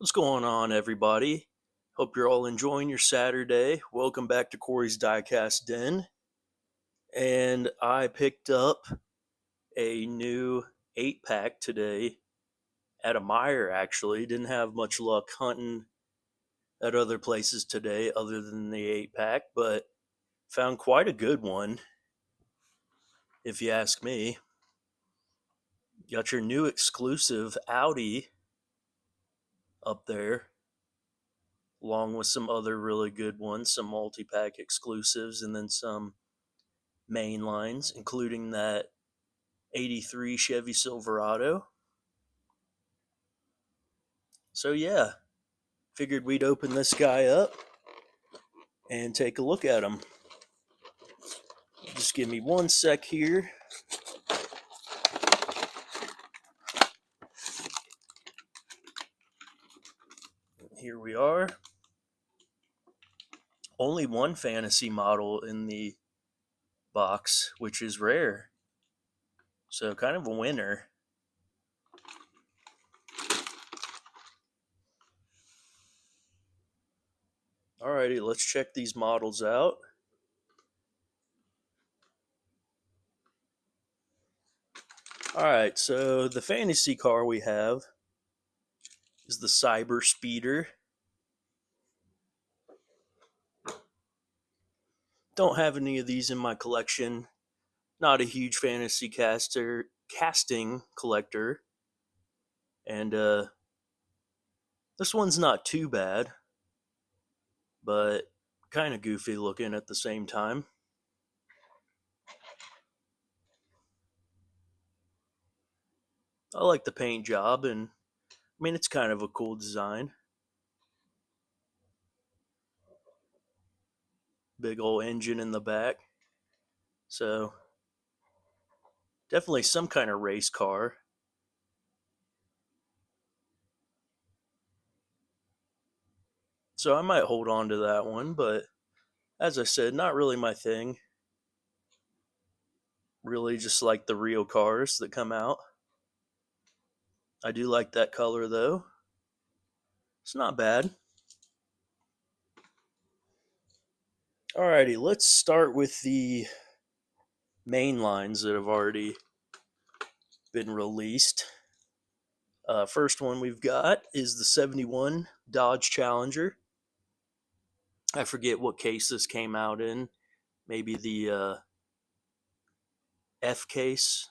What's going on, everybody? Hope you're all enjoying your Saturday. Welcome back to Corey's DieCast Den. And I picked up a new 8 pack today at a Meijer, actually. Didn't have much luck hunting at other places today other than the 8 pack, but found quite a good one, if you ask me. Got your new exclusive Audi up there, along with some other really good ones, some multi pack exclusives, and then some main lines, including that 83 Chevy Silverado. So, yeah, figured we'd open this guy up and take a look at him. Just give me one sec here. Here we are. Only one fantasy model in the box, which is rare. So, kind of a winner. Alrighty, let's check these models out. Alright, so the fantasy car we have is the Cyber Speeder. Don't have any of these in my collection. Not a huge fantasy casting collector. And this one's not too bad, but kind of goofy looking at the same time. I like the paint job, and I mean, it's kind of a cool design. Big old engine in the back. So, definitely some kind of race car. So, I might hold on to that one, but as I said, not really my thing. Really just like the real cars that come out. I do like that color, though. It's not bad. Alrighty, let's start with the main lines that have already been released. First one we've got is the 71 Dodge Challenger. I forget what case this came out in. Maybe the F case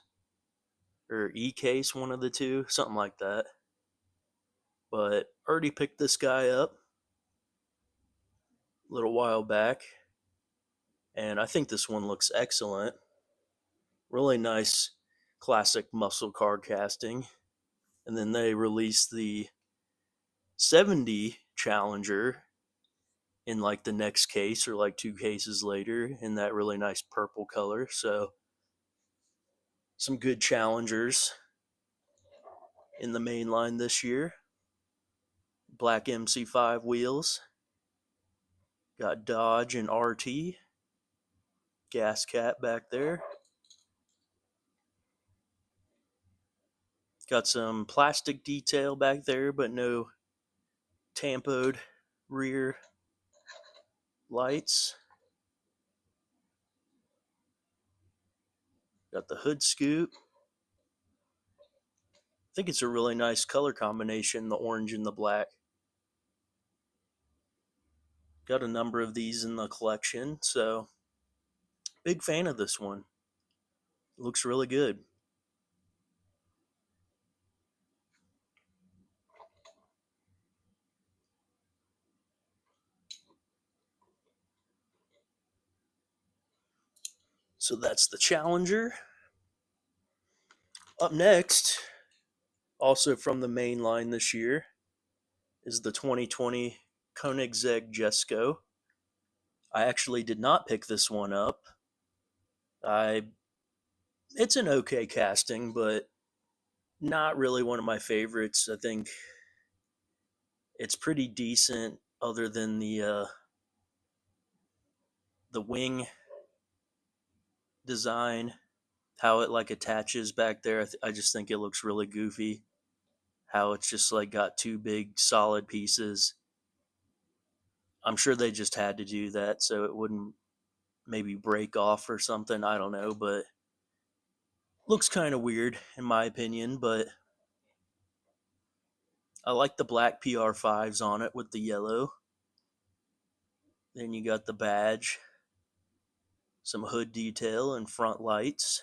or E case, one of the two, something like that. But already picked this guy up a little while back, and I think this one looks excellent. Really nice classic muscle car casting. And then they released the 70 Challenger in like the next case or like two cases later in that really nice purple color. So some good Challengers in the main line this year. Black MC5 wheels. Got Dodge and RT. Gas cap back there. Got some plastic detail back there, but no tampoed rear lights. Got the hood scoop. I think it's a really nice color combination, the orange and the black. Got a number of these in the collection, so big fan of this one. Looks really good. So that's the Challenger. Up next, also from the main line this year, is the 2020 Koenigsegg Jesko. I actually did not pick this one up. It's an okay casting, but not really one of my favorites. I think it's pretty decent, other than the wing design, how it like attaches back there. I just think it looks really goofy how it's just like got two big solid pieces. I'm sure they just had to do that so it wouldn't maybe break off or something. I don't know, but looks kind of weird in my opinion. But I like the black PR5s on it with the yellow. Then you got the badge, some hood detail and front lights,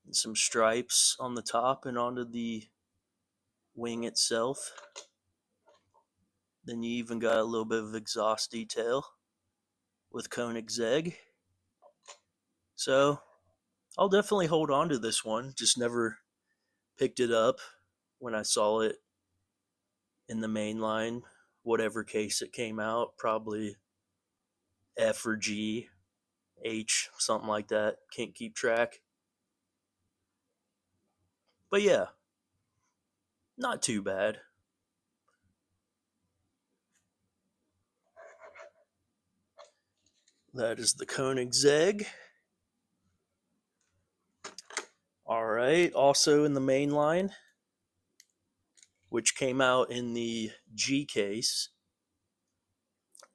and some stripes on the top and onto the wing itself. Then you even got a little bit of exhaust detail with Koenigsegg. So I'll definitely hold on to this one. Just never picked it up when I saw it in the main line, whatever case it came out, probably F or G, H, something like that. Can't keep track. But yeah, not too bad. That is the Koenigsegg. All right, also in the main line, which came out in the G case.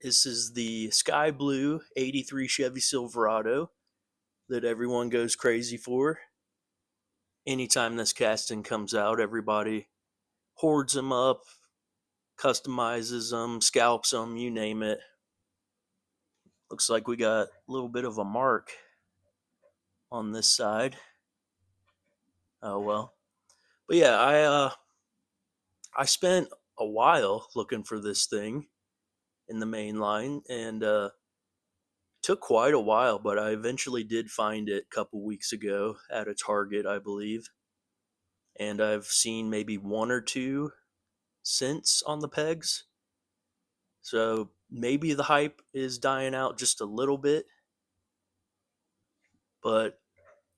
This is the sky blue 83 Chevy Silverado that everyone goes crazy for. Anytime this casting comes out, everybody hoards them up, customizes them, scalps them, you name it. Looks like we got a little bit of a mark on this side. Oh well. But yeah, I spent a while looking for this thing in the main line, and took quite a while, but I eventually did find it a couple weeks ago at a Target, I believe. And I've seen maybe one or two since on the pegs. So maybe the hype is dying out just a little bit, but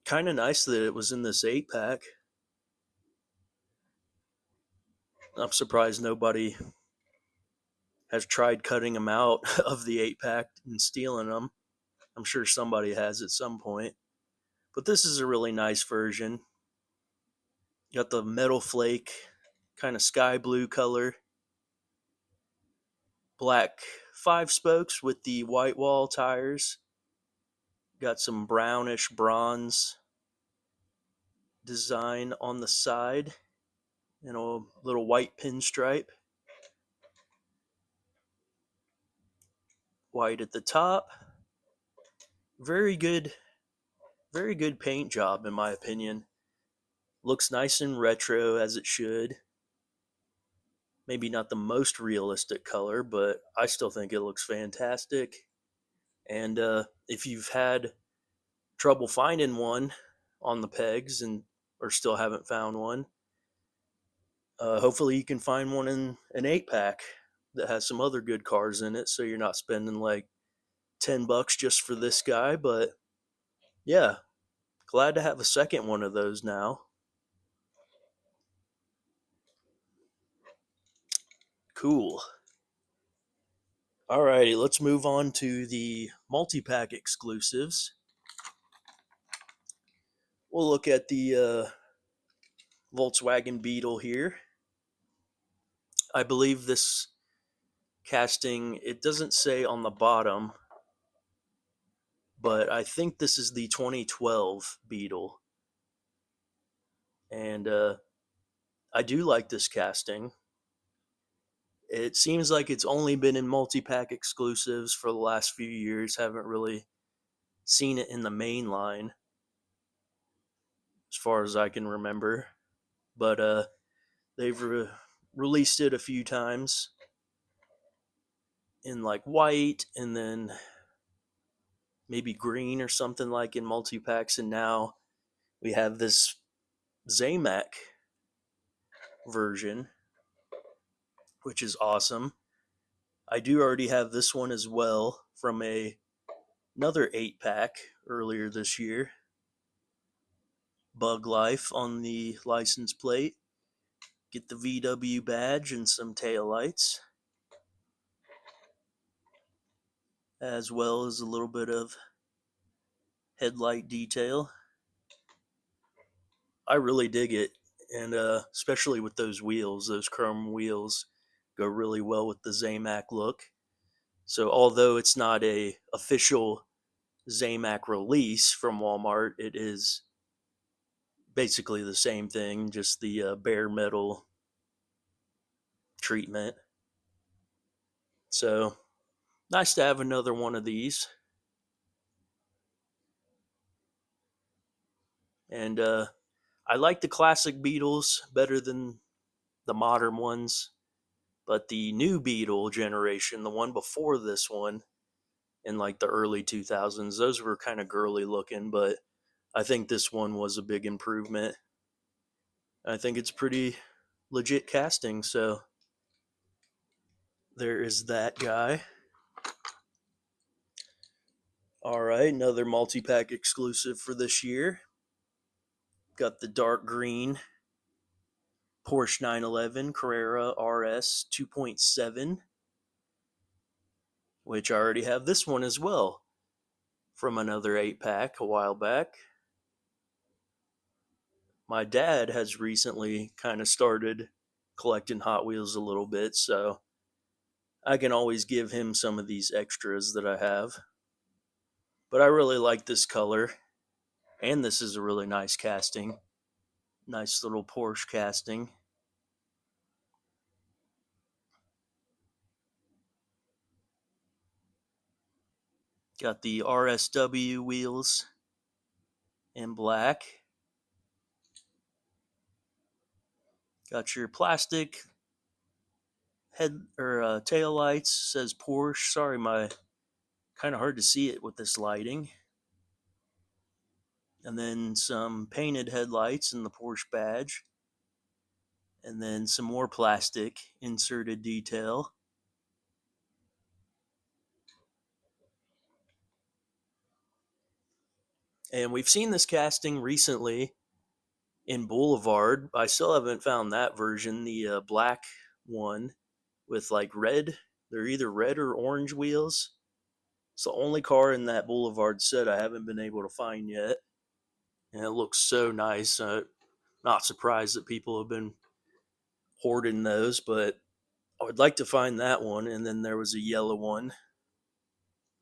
kind of nice that it was in this 8 pack. I'm surprised nobody has tried cutting them out of the 8 pack and stealing them. I'm sure somebody has at some point. But this is a really nice version. Got the metal flake, kind of sky blue color. Black 5 spokes with the white wall tires. Got some brownish bronze design on the side and a little white pinstripe. White at the top. Very good paint job in my opinion. Looks nice and retro as it should. Maybe not the most realistic color, but I still think it looks fantastic. And if you've had trouble finding one on the pegs and or still haven't found one, hopefully you can find one in an 8 pack that has some other good cars in it, so you're not spending like $10 just for this guy. But yeah, glad to have a second one of those now. Cool. Alrighty, let's move on to the multi-pack exclusives. We'll look at the Volkswagen Beetle here. I believe this casting, it doesn't say on the bottom, but I think this is the 2012 Beetle. And I do like this casting. It seems like it's only been in multi-pack exclusives for the last few years. Haven't really seen it in the main line as far as I can remember. But they've released it a few times in like white and then maybe green or something like in multi-packs. And now we have this Zamac version, which is awesome. I do already have this one as well from another 8 pack earlier this year. Bug Life on the license plate. Get the VW badge and some tail lights, as well as a little bit of headlight detail. I really dig it. And especially with those wheels, those chrome wheels go really well with the Zamac look. So although it's not a official Zamac release from Walmart, it is basically the same thing, just the bare metal treatment. So nice to have another one of these. And I like the classic Beetles better than the modern ones, but the new Beetle generation, the one before this one in like the early 2000s, those were kind of girly looking, but I think this one was a big improvement. I think it's pretty legit casting, so there is that guy. All right, another multi pack exclusive for this year. Got the dark green Porsche 911 Carrera RS 2.7, which I already have this one as well from another 8 pack a while back. My dad has recently kind of started collecting Hot Wheels a little bit, so I can always give him some of these extras that I have. But I really like this color, and this is a really nice casting. Nice little Porsche casting. Got the RSW wheels in black. Got your plastic head or tail lights. Says Porsche. Sorry, my kind of hard to see it with this lighting. And then some painted headlights and the Porsche badge. And then some more plastic inserted detail. And we've seen this casting recently in Boulevard. I still haven't found that version, the black one with like red. They're either red or orange wheels. It's the only car in that Boulevard set I haven't been able to find yet. And it looks so nice. Not surprised that people have been hoarding those, but I would like to find that one. And then there was a yellow one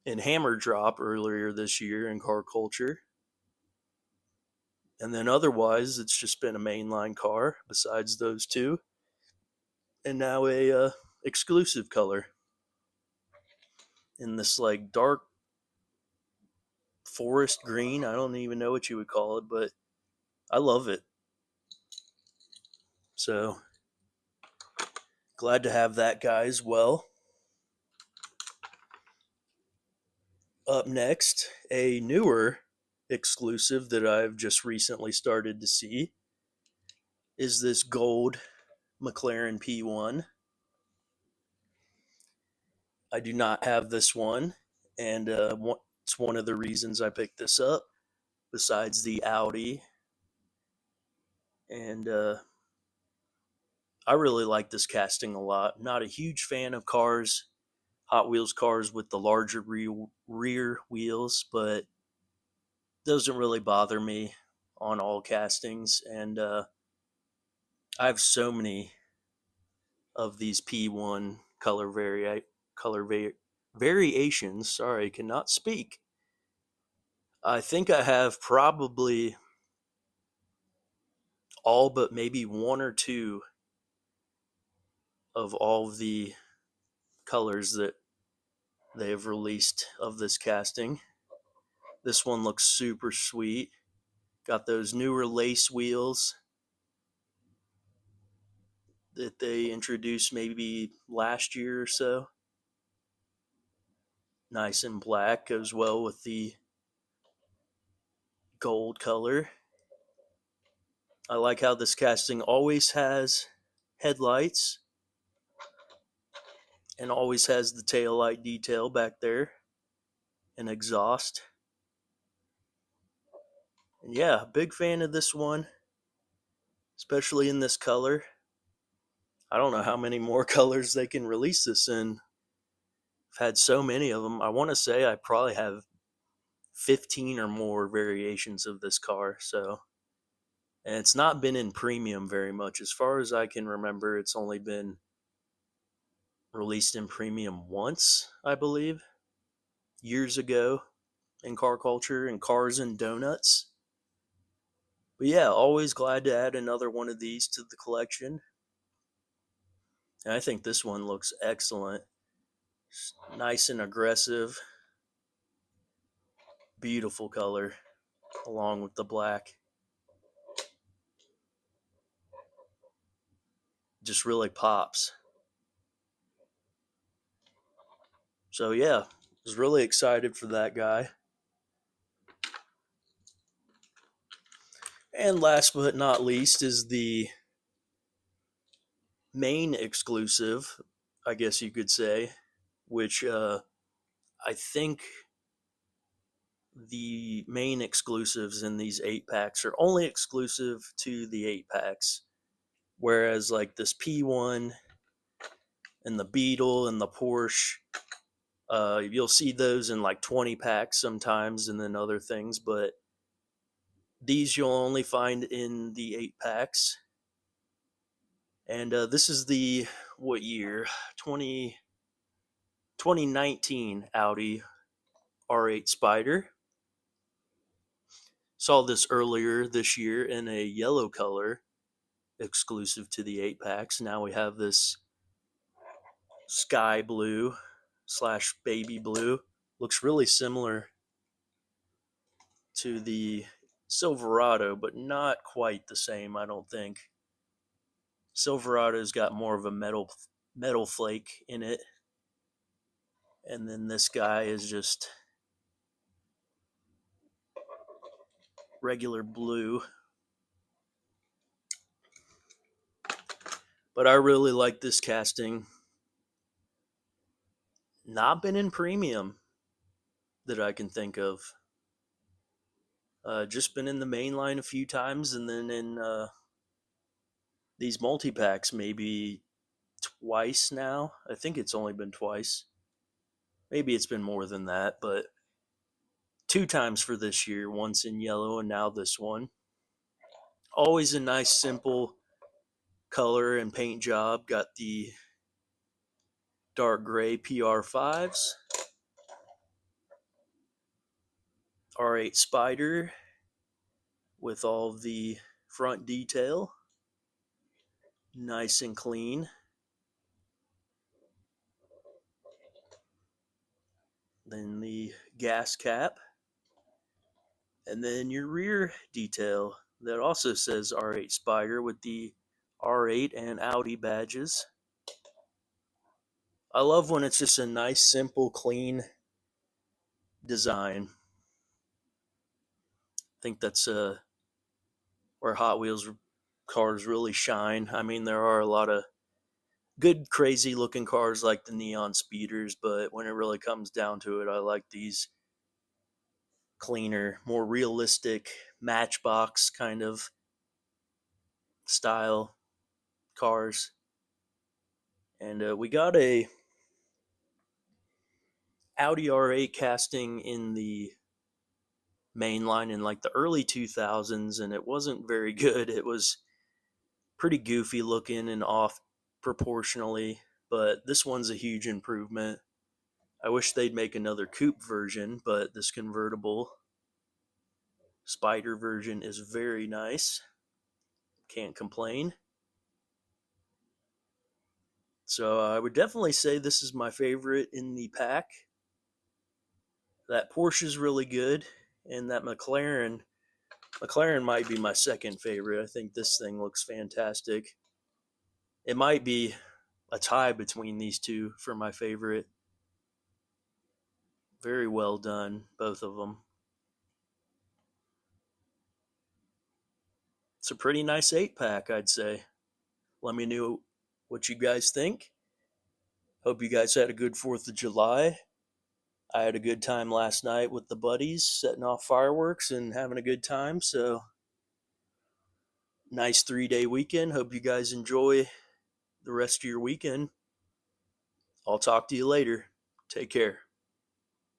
in Hammer Drop earlier this year in Car Culture. And then otherwise, it's just been a mainline car besides those two. And now a exclusive color in this like dark forest green. I don't even know what you would call it, but I love it. So glad to have that guy as well. Up next, a newer exclusive that I've just recently started to see is this gold McLaren P1. I do not have this one, and it's one of the reasons I picked this up, besides the Audi. And I really like this casting a lot. Not a huge fan of cars, Hot Wheels cars with the larger rear wheels, but doesn't really bother me on all castings. And I have so many of these P1 variations. Sorry, cannot speak. I think I have probably all but maybe one or two of all of the colors that they have released of this casting. This one looks super sweet. Got those newer lace wheels that they introduced maybe last year or so. Nice and black, goes well with the gold color. I like how this casting always has headlights and always has the tail light detail back there and exhaust. And yeah, big fan of this one, especially in this color. I don't know how many more colors they can release this in. I've had so many of them. I want to say I probably have 15 or more variations of this car. So And it's not been in premium very much. As far as I can remember, it's only been released in premium once, I believe, years ago in car culture and Cars and Donuts. But yeah, always glad to add another one of these to the collection. And I think this one looks excellent. Nice and aggressive. Beautiful color along with the black. Just really pops. So yeah, was really excited for that guy. And last but not least is the main exclusive, I guess you could say, which I think the main exclusives in these 8 packs are only exclusive to the 8 packs. Whereas, like this P1 and the Beetle and the Porsche, you'll see those in like 20 packs sometimes and then other things, but these you'll only find in the 8 packs. And this is the, what year? 2019 Audi R8 Spider. Saw this earlier this year in a yellow color, exclusive to the 8 packs. Now we have this sky blue slash baby blue. Looks really similar to the Silverado, but not quite the same, I don't think. Silverado's got more of a metal flake in it. And then this guy is just regular blue. But I really like this casting. Not been in premium that I can think of. Just been in the main line a few times, and then in these multi packs maybe twice now. I think it's only been twice. Maybe it's been more than that, but 2 times for this year. Once in yellow, and now this one. Always a nice, simple color and paint job. Got the dark gray PR5s, R8 Spider with all the front detail, nice and clean. Then the gas cap, and then your rear detail that also says R8 Spider with the R8 and Audi badges. I love when it's just a nice, simple, clean design. I think that's where Hot Wheels cars really shine. I mean, there are a lot of good, crazy looking cars like the neon speeders, but when it really comes down to it, I like these cleaner, more realistic matchbox kind of style cars. And we got a Audi R8 casting in the main line in like the early 2000s, and it wasn't very good. It was pretty goofy looking and off proportionally, but this one's a huge improvement. I wish they'd make another coupe version, but this convertible Spider version is very nice. Can't complain. So I would definitely say this is my favorite in the pack. That Porsche's really good, and that McLaren might be my second favorite. I think this thing looks fantastic. It might be a tie between these two for my favorite. Very well done, both of them. It's a pretty nice 8 pack, I'd say. Let me know what you guys think. Hope you guys had a good 4th of July. I had a good time last night with the buddies, setting off fireworks and having a good time. So, nice 3-day weekend. Hope you guys enjoy the rest of your weekend. I'll talk to you later. Take care.